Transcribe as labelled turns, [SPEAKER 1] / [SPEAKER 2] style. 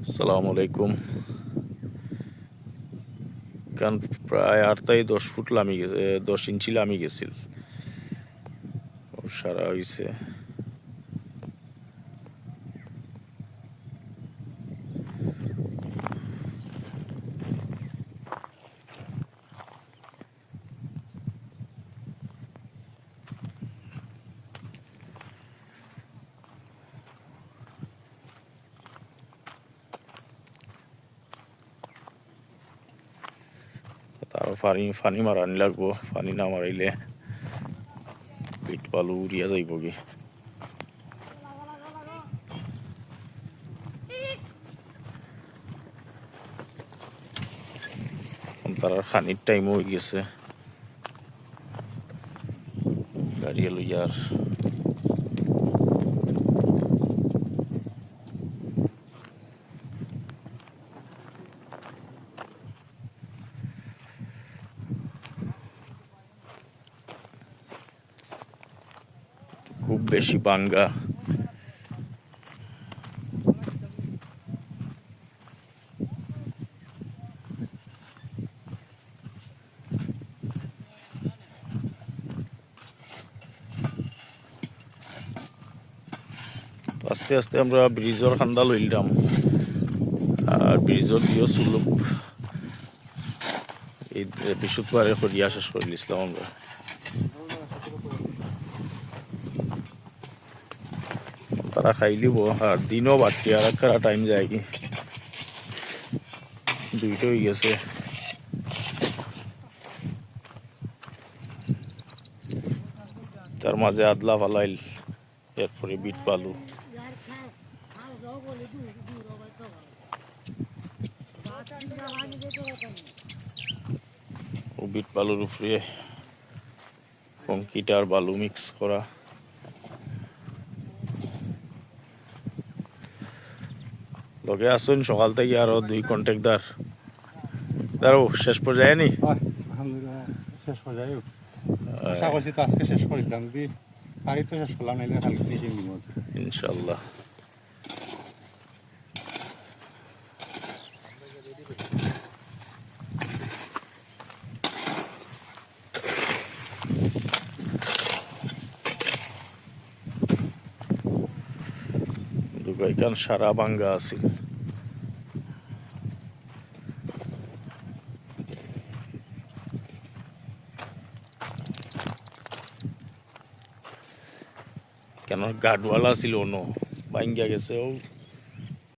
[SPEAKER 1] আসসালামু আলাইকুম। কারণ প্রায় 8 থেকে 10 ফুট লামি গেছে, 10 ইঞ্চি লামি গেছিল, সারা হয়েছে। তারও পানি মারানি লাগবো, পানি না মারাইলে পিট পালু উড়িয়া যাইব কি। তার খানির টাইমও হয়ে গেছে, গাড়ি লইয়ার খুব বেশি বাঙ্গা। আস্তে আস্তে আমরা ব্রিজের খান্দা লইলাম, আর ব্রিজের দিয়েও সুলুপ এই বৃহস্পতিবারে করিয়া শেষ করে দিয়েছিলাম আমরা। তারা খাইলিব আর দিনও বাড়তি, আর একটা টাইম যায় কি, 2টা হয়ে গেছে। তার মাঝে আদলা ফালাইল, এরপরে বিট পালু। ও বিট বালুর উপরে কংক্রিট আর বালু মিক্স করা। লগে আসুন সকাল থেকে আরো 2 কন্ট্রাক্টর দাঁড়ো, শেষ পর্যায়ে নি
[SPEAKER 2] আলহামদুলিল্লাহ শেষ পর্যায়ে আশা করছি তো আজকে শেষ করে দিলাম, যদি পারি তো শেষ করলাম, নাইলে কালকে থেকে দিব
[SPEAKER 1] ইনশাল্লাহ। দুগাইকান সারা ভাঙ্গা আছিল। কেন গার্ডওয়ালা ছিল, ভাঙ্গা গেছে ও।